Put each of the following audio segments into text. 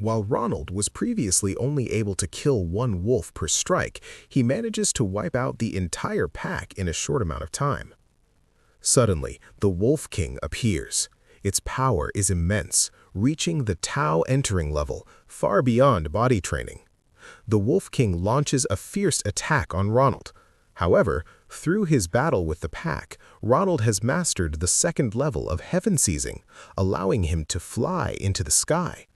While Ronald was previously only able to kill one wolf per strike, he manages to wipe out the entire pack in a short amount of time. Suddenly, the Wolf King appears. Its power is immense, reaching the Tao entering level, far beyond body training. The Wolf King launches a fierce attack on Ronald. However, through his battle with the pack, Ronald has mastered the second level of heaven seizing, allowing him to fly into the sky.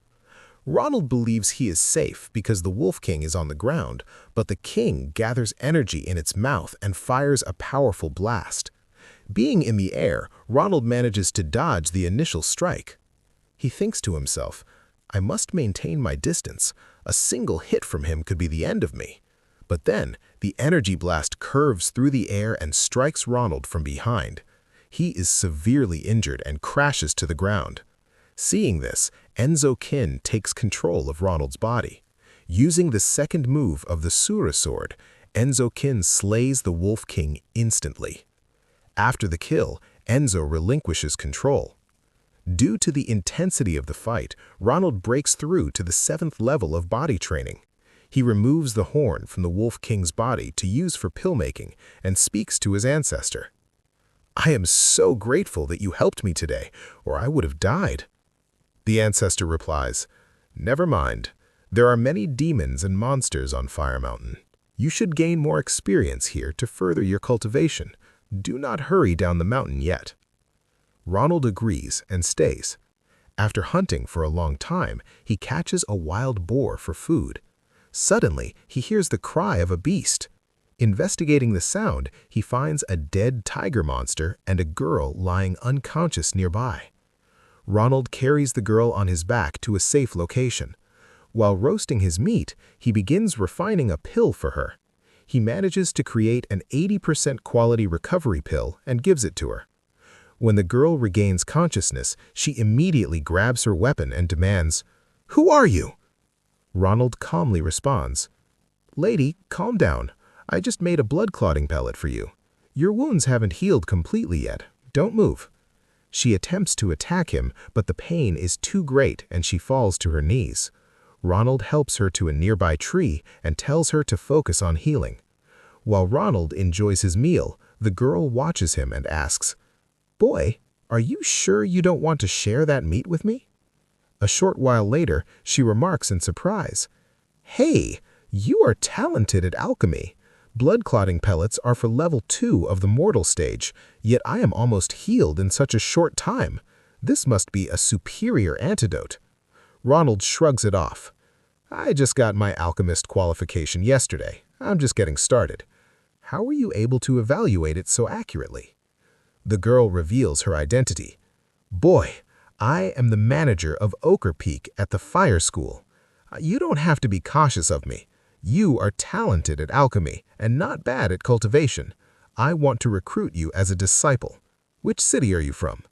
Ronald believes he is safe because the Wolf King is on the ground, but the king gathers energy in its mouth and fires a powerful blast. Being in the air, Ronald manages to dodge the initial strike. He thinks to himself, "I must maintain my distance. A single hit from him could be the end of me." But then, the energy blast curves through the air and strikes Ronald from behind. He is severely injured and crashes to the ground. Seeing this, Enzo Kin takes control of Ronald's body. Using the second move of the Sura sword, Enzo Kin slays the Wolf King instantly. After the kill, Enzo relinquishes control. Due to the intensity of the fight, Ronald breaks through to the 7th level of body training. He removes the horn from the Wolf King's body to use for pill making and speaks to his ancestor. "I am so grateful that you helped me today, or I would have died." The ancestor replies, "Never mind. There are many demons and monsters on Fire Mountain. You should gain more experience here to further your cultivation. Do not hurry down the mountain yet." Ronald agrees and stays. After hunting for a long time, he catches a wild boar for food. Suddenly, he hears the cry of a beast. Investigating the sound, he finds a dead tiger monster and a girl lying unconscious nearby. Ronald carries the girl on his back to a safe location. While roasting his meat, he begins refining a pill for her. He manages to create an 80% quality recovery pill and gives it to her. When the girl regains consciousness, she immediately grabs her weapon and demands, "Who are you?" Ronald calmly responds, "Lady, calm down. I just made a blood clotting pellet for you. Your wounds haven't healed completely yet. Don't move." She attempts to attack him, but the pain is too great and she falls to her knees. Ronald helps her to a nearby tree and tells her to focus on healing. While Ronald enjoys his meal, the girl watches him and asks, "Boy, are you sure you don't want to share that meat with me?" A short while later, she remarks in surprise, "Hey, you are talented at alchemy. Blood clotting pellets are for level 2 of the mortal stage, yet I am almost healed in such a short time. This must be a superior antidote." Ronald shrugs it off. "I just got my alchemist qualification yesterday. I'm just getting started." "How were you able to evaluate it so accurately?" The girl reveals her identity. "Boy, I am the manager of Ochre Peak at the Fire School. You don't have to be cautious of me. You are talented at alchemy and not bad at cultivation. I want to recruit you as a disciple. Which city are you from?"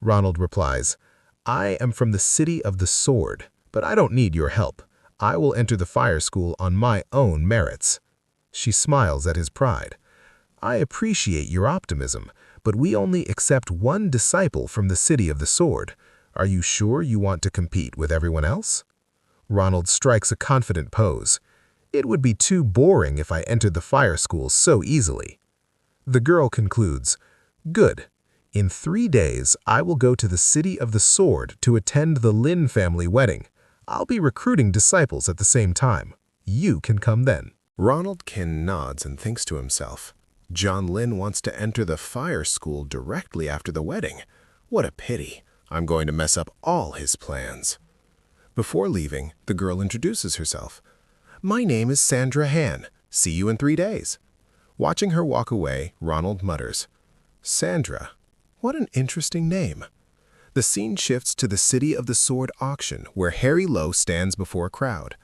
Ronald replies, "I am from the City of the Sword, but I don't need your help. I will enter the Fire School on my own merits." She smiles at his pride. "I appreciate your optimism, but we only accept one disciple from the City of the Sword. Are you sure you want to compete with everyone else?" Ronald strikes a confident pose. "It would be too boring if I entered the Fire School so easily." The girl concludes, "Good. In 3 days, I will go to the City of the Sword to attend the Lin family wedding. I'll be recruiting disciples at the same time. You can come then." Ronald Kin nods and thinks to himself, "John Lin wants to enter the Fire School directly after the wedding. What a pity. I'm going to mess up all his plans." Before leaving, the girl introduces herself. "My name is Sandra Han. See you in 3 days." Watching her walk away, Ronald mutters, "Sandra, what an interesting name." The scene shifts to the City of the Sword auction, where Harry Lowe stands before a crowd.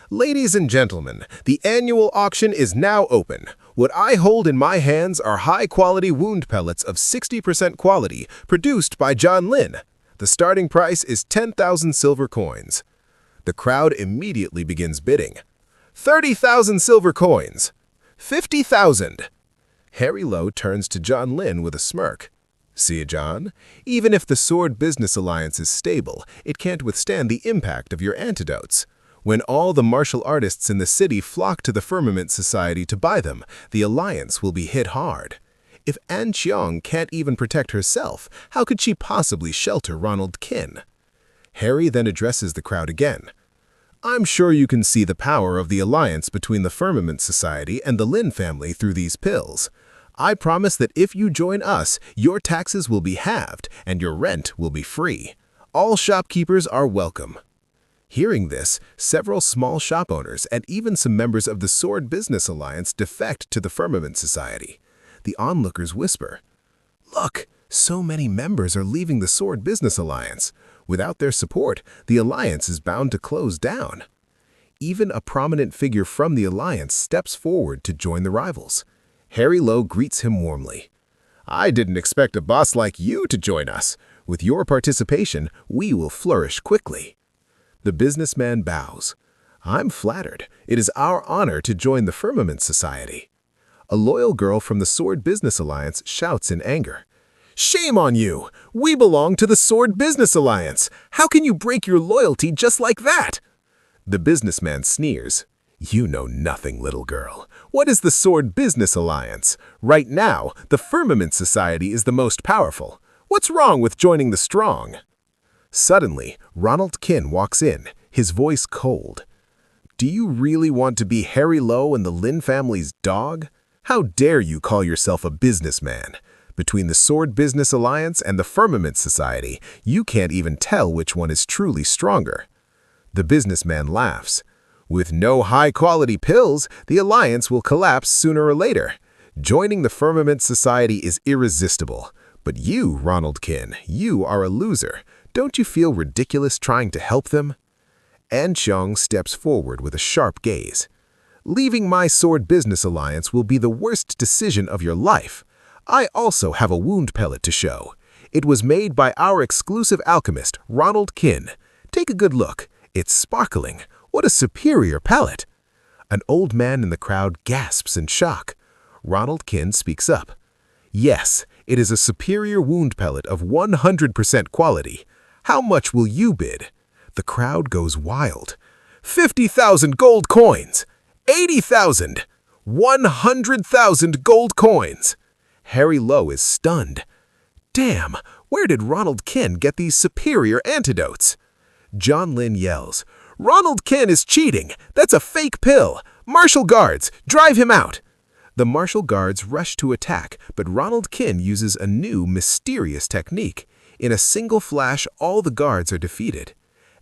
"Ladies and gentlemen, the annual auction is now open. What I hold in my hands are high-quality wound pellets of 60% quality, produced by John Lin. The starting price is 10,000 silver coins." The crowd immediately begins bidding. 30,000 silver coins. 50,000. Harry Lowe turns to John Lin with a smirk. See, John? Even if the Sword Business Alliance is stable, it can't withstand the impact of your antidotes. When all the martial artists in the city flock to the Firmament Society to buy them, the alliance will be hit hard. If An Qiang can't even protect herself, how could she possibly shelter Ronald Qin? Harry then addresses the crowd again. I'm sure you can see the power of the alliance between the Firmament Society and the Lin family through these pills. I promise that if you join us, your taxes will be halved and your rent will be free. All shopkeepers are welcome. Hearing this, several small shop owners and even some members of the Sword Business Alliance defect to the Firmament Society. The onlookers whisper, "Look, so many members are leaving the Sword Business Alliance. Without their support, the alliance is bound to close down." Even a prominent figure from the alliance steps forward to join the rivals. Harry Lowe greets him warmly. "I didn't expect a boss like you to join us. With your participation, we will flourish quickly." The businessman bows. "I'm flattered. It is our honor to join the Firmament Society." A loyal girl from the Sword Business Alliance shouts in anger. "Shame on you! We belong to the Sword Business Alliance! How can you break your loyalty just like that?" The businessman sneers. "You know nothing, little girl. What is the Sword Business Alliance? Right now, the Firmament Society is the most powerful. What's wrong with joining the strong?" Suddenly, Ronald Qin walks in, his voice cold. "Do you really want to be Harry Lowe and the Lin family's dog? How dare you call yourself a businessman? Between the Sword Business Alliance and the Firmament Society, you can't even tell which one is truly stronger." The businessman laughs. "With no high-quality pills, the alliance will collapse sooner or later. Joining the Firmament Society is irresistible. But you, Ronald Qin, you are a loser. Don't you feel ridiculous trying to help them?" An Qiang steps forward with a sharp gaze. "Leaving my Sword Business Alliance will be the worst decision of your life. I also have a wound pellet to show. It was made by our exclusive alchemist, Ronald Qin. Take a good look. It's sparkling. What a superior pellet!" An old man in the crowd gasps in shock. Ronald Qin speaks up. "Yes, it is a superior wound pellet of 100% quality. How much will you bid?" The crowd goes wild. 50,000 gold coins! 80,000! 100,000 gold coins! Harry Lowe is stunned. Damn, where did Ronald Qin get these superior antidotes? John Lin yells, "Ronald Qin is cheating! That's a fake pill! Martial guards, drive him out!" The martial guards rush to attack, but Ronald Qin uses a new, mysterious technique. In a single flash, all the guards are defeated.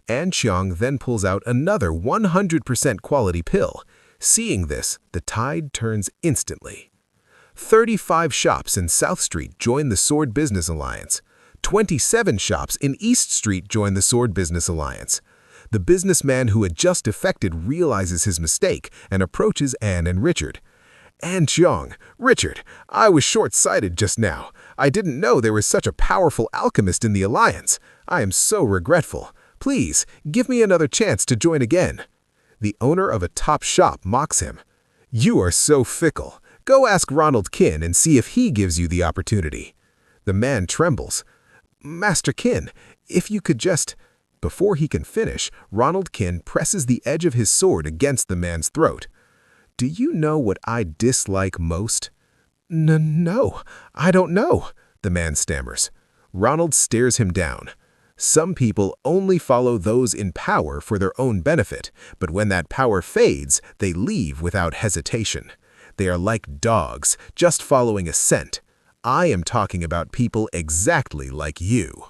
An Qiang then pulls out another 100% quality pill. Seeing this, the tide turns instantly. 35 shops in South Street join the Sword Business Alliance. 27 shops in East Street join the Sword Business Alliance. The businessman who had just defected realizes his mistake and approaches Anne and Richard. "An Qiang, Richard, I was short-sighted just now. I didn't know there was such a powerful alchemist in the Alliance. I am so regretful. Please, give me another chance to join again." The owner of a top shop mocks him. "You are so fickle. Go ask Ronald Qin and see if he gives you the opportunity." The man trembles. "Master Qin, if you could just—" Before he can finish, Ronald Qin presses the edge of his sword against the man's throat. "Do you know what I dislike most?" No, I don't know," the man stammers. Ronald stares him down. "Some people only follow those in power for their own benefit, but when that power fades, they leave without hesitation. They are like dogs, just following a scent. I am talking about people exactly like you."